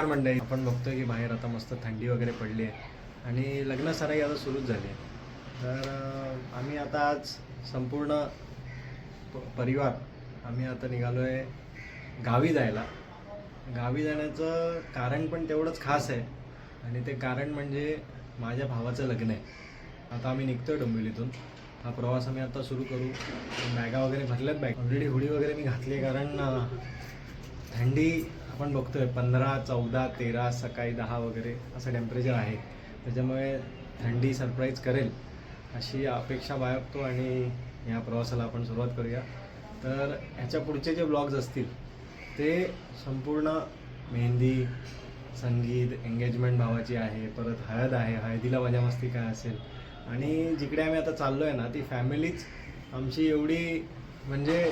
मंडळी, आपण बघतोय की बाहेर आता मस्त थंडी वगैरे पडली आहे आणि लग्न सराई आता सुरूच झाली आहे. तर आम्ही आता आज संपूर्ण परिवार आम्ही आता निघालो आहे गावी जायला. गावी जाण्याचं कारण पण तेवढंच खास आहे आणि ते कारण म्हणजे माझ्या भावाचं लग्न आहे. आता आम्ही निघतोय डोंबिवलीतून. हा प्रवास आम्ही आता सुरू करू. बॅगा वगैरे भरल्यात, बॅग ऑलरेडी हुडी वगैरे मी घातली आहे कारण थंडी आपण बघतोय 15, 14, 13, सकाळी 10 वगैरे असं टेम्परेचर आहे. त्याच्यामुळे थंडी सरप्राईज करेल अशी अपेक्षा बाळगतो आणि या प्रवासाला आपण सुरुवात करूया. तर ह्याच्या पुढचे जे ब्लॉग्स असतील ते संपूर्ण मेहंदी, संगीत, एंगेजमेंट भावाची आहे, परत हळद आहे, हळदीला मजा मस्ती काय असेल आणि जिकडे आम्ही आता चाललो आहे ना ती फॅमिलीच आमची एवढी म्हणजे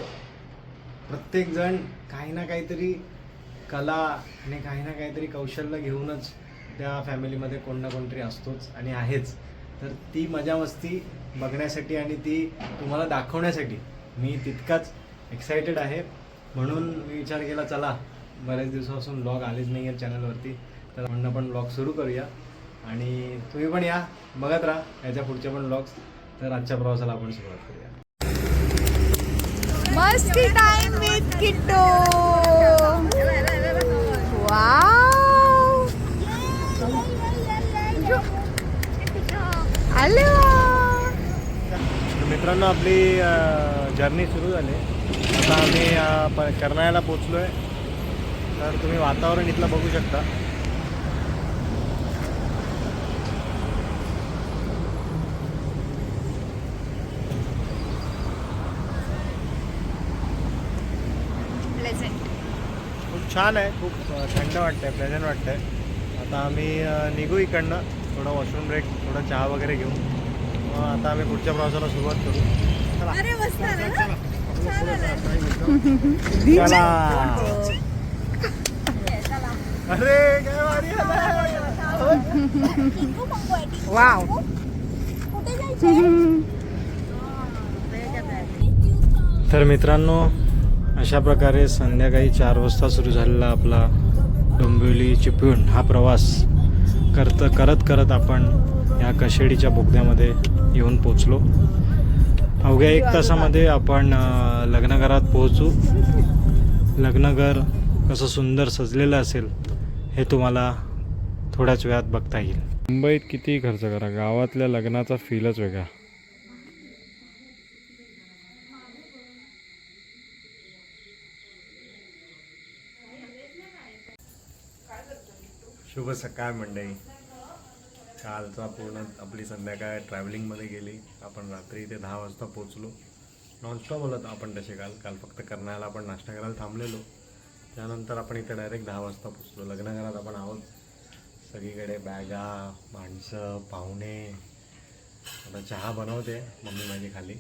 प्रत्येकजण काही ना काहीतरी कला आणि काही ना काहीतरी कौशल्य घेऊनच त्या फॅमिलीमध्ये कोण ना कोणतरी असतोच आणि आहेच. तर ती मजा मस्ती बघण्यासाठी आणि ती तुम्हाला दाखवण्यासाठी मी तितकाच एक्सायटेड आहे. म्हणून मी विचार केला चला बऱ्याच दिवसापासून ब्लॉग आलेच नाही आहेत चॅनलवरती, तर म्हणून आपण ब्लॉग सुरू करूया आणि तुम्ही पण या बघत राहा याच्या पुढचे पण ब्लॉग्स. तर आजच्या प्रवासाला आपण सुरुवात करूया. मस्ती time with Kittu. Wow, hello मित्रांनो, आपली जर्नी सुरू झाली. आता आम्ही कर्नाळ्याला पोचलो आहे. तर तुम्ही वातावरण इथलं बघू शकता. खूप छान आहे, खूप थंड वाटतंय, प्लेझंट वाटतंय. आता आम्ही निघू इकडनं, थोडा वॉशरूम ब्रेक, थोडा चहा वगैरे घेऊ. आता आम्ही पुढच्या प्रवासाला सुरुवात करू. चला. अरे काय भारी वाव. तर मित्रांनो, अशा प्रकारे संध्याकाळी 4 वाजता सुरू झालेला आपला डोंबिवली चिपळूण हा प्रवास करत आपण या कशेडीच्या बोगद्यामध्ये येऊन पोचलो. अवघ्या 1 तासामध्ये आपण लग्नघरात पोहोचू. लग्नघर कसं सुंदर सजलेलं असेल हे तुम्हाला थोड्याच वेळात बघता येईल. मुंबईत कितीही खर्च करा, गावातल्या लग्नाचा फीलच वेगळा. शुभ सकाळ मंडळी. कालचा पूर्ण आपली संध्याकाळ ट्रॅव्हलिंगमध्ये गेली. आपण रात्री इथे 10 वाजता पोचलो. नॉनस्टॉप बोलत आपण तसे काल फक्त कर्नाळ्याला आपण नाश्ता करायला थांबलेलो. त्यानंतर आपण इथे डायरेक्ट 10 वाजता पोचलो. लग्नघरात आपण आहोत. सगळीकडे बॅगा, माणसं, पाहुणे. आता चहा बनवते मम्मी माझी खाली.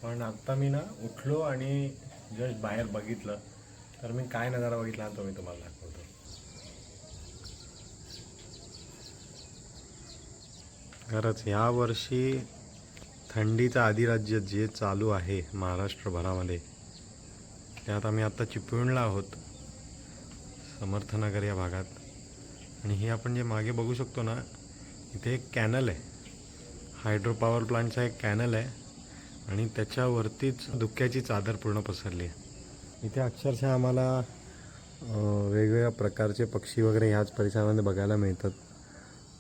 पण आत्ता मी ना उठलो आणि जस्ट बाहेर बघितलं तर मी काय नजारा बघितला तो मी तुम्हाला दाखवतो. खरंच यावर्षी थंडीचं अधिराज्य जे चालू आहे महाराष्ट्रभरामध्ये, त्यात आम्ही आत्ता चिपळूणला आहोत, समर्थनगर या भागात. आणि हे आपण जे मागे बघू शकतो ना, इथे एक कॅनल आहे, हायड्रो पॉवर प्लांटचा एक कॅनल आहे आणि त्याच्यावरतीच धुक्याची चादर पूर्ण पसरली आहे. इथे अक्षरशः आम्हाला वेगवेगळ्या प्रकारचे पक्षी वगैरे ह्याच परिसरामध्ये बघायला मिळतात.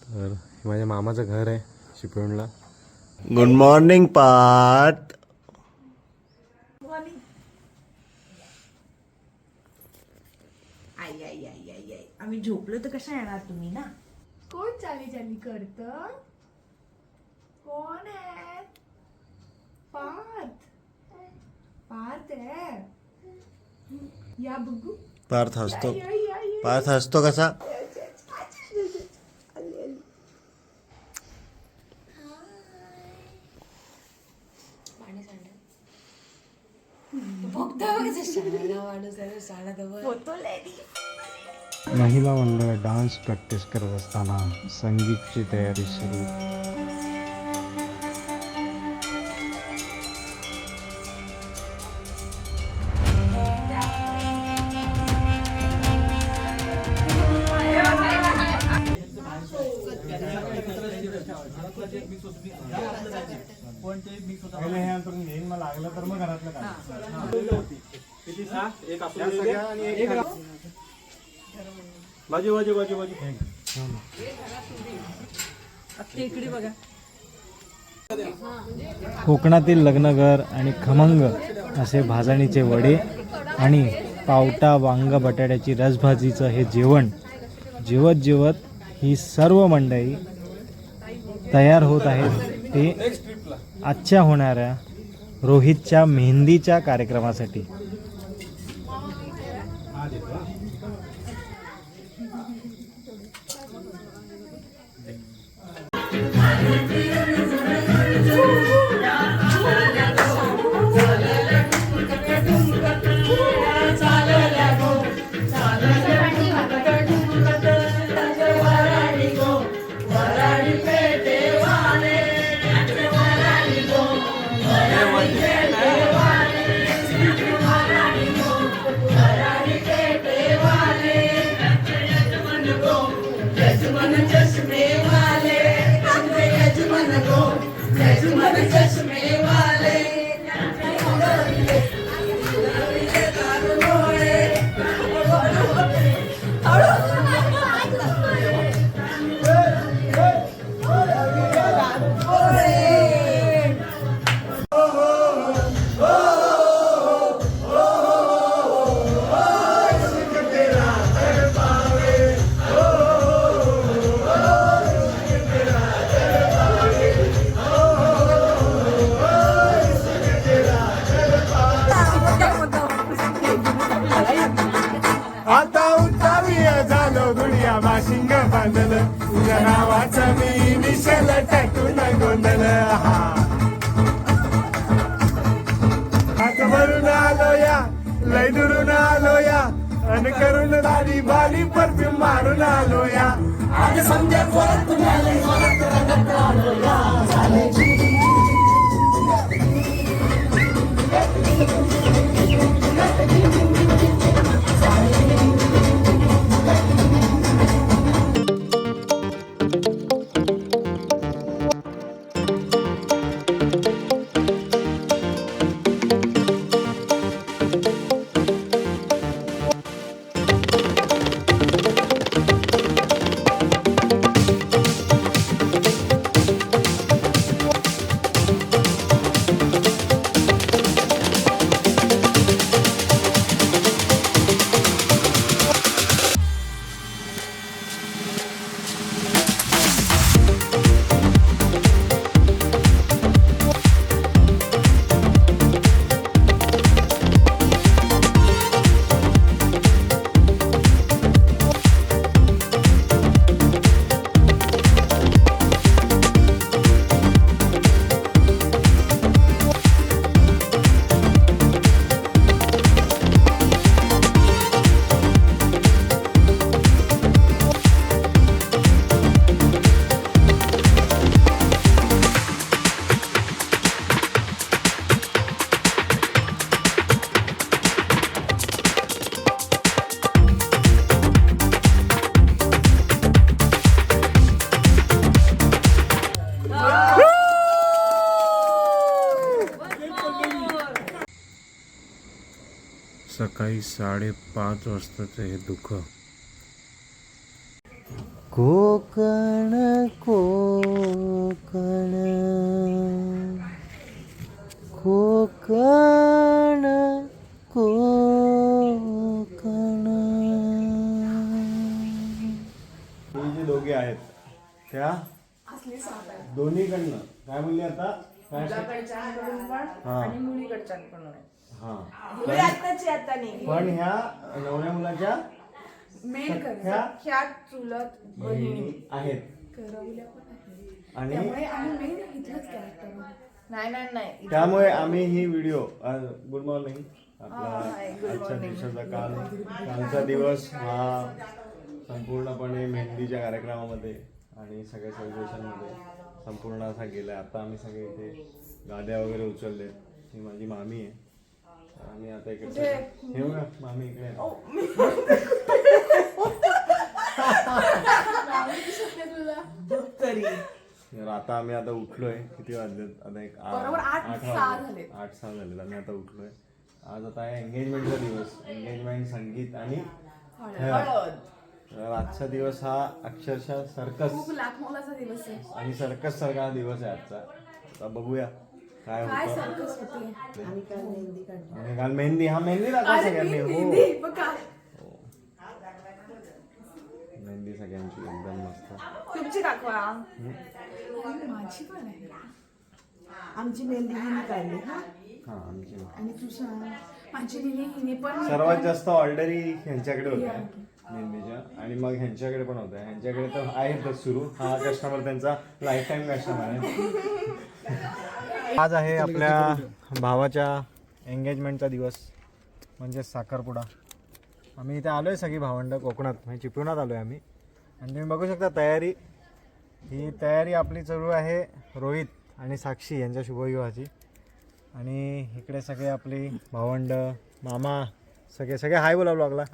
तर हे माझ्या मामाचं घर आहे चिपळूणला. Good morning Parth. आई आई आई आई आई, आम्ही झोपलो तर कशा येणार तुम्ही ना. कोण चाली चाली करत? कोण आहे? पार्थ. पार्थ आहे. या बघू. पार्थ हसतो. पार्थ हसतो कसा? महिला मंडळ डान्स प्रॅक्टिस करत असताना संगीतची तयारी सुरू. पहिले हे अंतरून घेईन, मग लागलं तर मग घरातलं काय. किती सहा एक आपण बाजू बाजू बाजू बाजू इकडे बघा. कोकणातील लग्नघर आणि खमंग असे भाजणीचे वडे आणि पावटा वांग बटाट्याची रसभाजीचं हे जेवण जेवत जेवत ही सर्व मंडळी तयार होत आहेत ते आजच्या होणाऱ्या रोहितच्या मेहंदीच्या कार्यक्रमासाठी. आता उतावी झालो गुडिया बाशिंग बांधलं तुझ्या नावाचं मी निशल टाकून गोंधळ. हात भरून आलो या लय दुरून आलो या अन करून दाढी बाली परफ्यूम मारून आलो या. आज समजा सकाळी 5:30 वाजताचं हे दुःख. कोकण कोकण कोकण कोकण. हे जे दोघे आहेत त्या दोन्हीकडनं काय बोलली आता हा आणि मुलीकडच्यांकडून आहे. हा मुली आत्ताची आता नाही. पण ह्या नवऱ्या मुलाच्या मेन सख्या ह्या चुलत बहिणी आहेत. आणि नाही त्यामुळे आम्ही ही व्हिडिओ गुड मॉर्निंग आपला आजच्या दिवसाचा कालचा दिवस हा संपूर्णपणे मेहंदीच्या कार्यक्रमामध्ये आणि सगळ्या सेलिब्रेशनमध्ये संपूर्ण असा गेला. आता आम्ही सगळे इथे गाद्या वगैरे उचलले. ही माझी मामी आहे आणि आता इकडे हे बघा मामी इकडे आहे. तरी तर आता आम्ही आता उठलोय. किती वाजलेत आता? एक बरोबर 8-6 झालेत. 8-6 झालेत. आम्ही आता उठलोय. आज आता आहे एंगेजमेंटचा दिवस. एंगेजमेंट, संगीत आणि हळद. तर आजचा दिवस हा अक्षरशः सर्कस खूप लाख मोलाचा दिवस आहे. आणि सर्कस सारखा दिवस आहे आजचा. आता बघूया काय काय होतं. सर्कस होती. आणि काल मेहंदी, हा मेहंदी दाखवा सगळ्यांनी. हो मेहंदी बघा. मेहंदी सगळ्यांची एकदम मस्त. तुमची दाखवा. माझी पण आहे. आमची मेहंदी हिने काढली हा. हा आमची आणि तू सांग. माझी हिने पण सर्वात जास्त ऑर्डरी ह्यांच्याकडे होत्या मेहंदीच्या आणि मग ह्यांच्याकडे पण होत्या. ह्यांच्याकडे तर आहेतच सुरू. हा कस्टमर त्यांचा लाईफ टाईम कस्टमर आहे. आज आहे आपल्या भावाच्या एंगेजमेंटचा दिवस म्हणजे साखरपुडा. आम्ही इथे आलो आहे सगळी भावंड कोकणात म्हणजे चिपळुणात आलो आहे आम्ही. आणि तुम्ही बघू शकता तयारी, ही तयारी आपली चालू आहे रोहित आणि साक्षी यांच्या शुभविवाहाची. आणि इकडे सगळे आपली भावंड, मामा सगळे हाय बोला ब्लॉगला.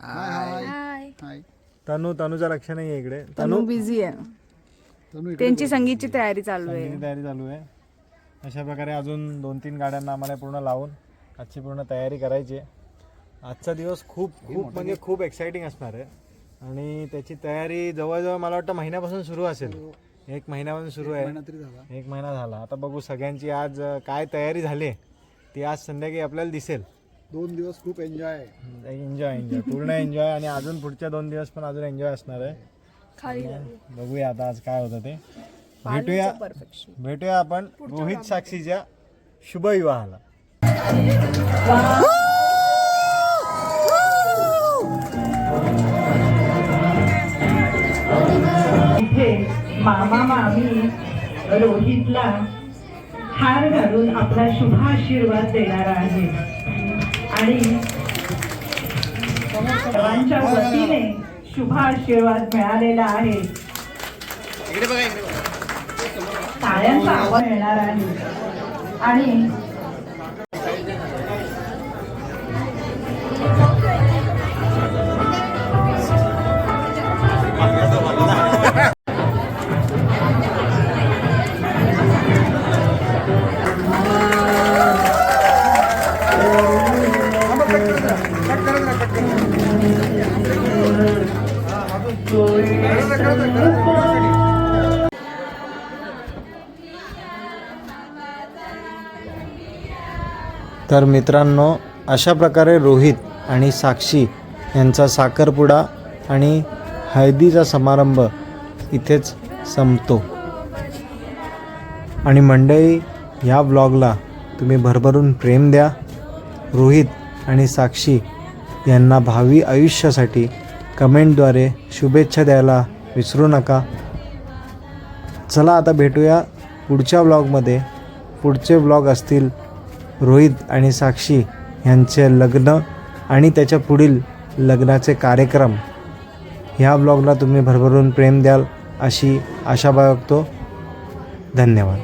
तनूचं लक्ष नाही आहे इकडे. तनू बिझी आहे. त्यांची संगीतची तयारी चालू आहे. संगीतची तयारी चालू आहे. अशा प्रकारे अजून 2-3 गाड्यांना आम्हाला पूर्ण लावून आजची पूर्ण तयारी करायची आहे. आजचा दिवस खूप खूप एक्साइटिंग असणार आहे. आणि त्याची तयारी जवळजवळ मला वाटतं महिन्यापासून सुरू असेल. 1 महिन्यापासून सुरू आहे. 1 महिना झाला. आता बघू सगळ्यांची आज काय तयारी झाली ती आज संध्याकाळी आपल्याला दिसेल. 2 दिवस खूप एन्जॉय पूर्ण एन्जॉय. आणि अजून पुढच्या 2 दिवस पण अजून एन्जॉय असणार आहे. बघूया आता आज काय होतं ते. भेटूया आपण रोहित साक्षीच्या शुभविवाहाला. इथे मामा मामी रोहितला हार घालून आपला शुभाशीर्वाद देणार आहे आणि सर्वांच्या वतीने शुभाशीर्वाद मिळालेला आहे. टाळ्यांचा आवाज मिळणार आहे. आणि तर मित्रांनो, अशा प्रकारे रोहित आणि साक्षी यांचा साखरपुडा आणि हळदीचा समारंभ इथेच संपतो. आणि मंडळी, ह्या व्लॉगला तुम्ही भरभरून प्रेम द्या. रोहित आणि साक्षी यांना भावी आयुष्यासाठी कमेंटद्वारे शुभेच्छा द्यायला विसरू नका. चला आता भेटूया पुढच्या व्लॉगमध्ये. पुढचे व्लॉग असतील रोहित आणि साक्षी यांचे लग्न आणि त्याच्या पुढील लग्नाचे कार्यक्रम. ह्या व्लॉगला तुम्ही भरभरून प्रेम द्याल अशी आशा बाळगतो. धन्यवाद.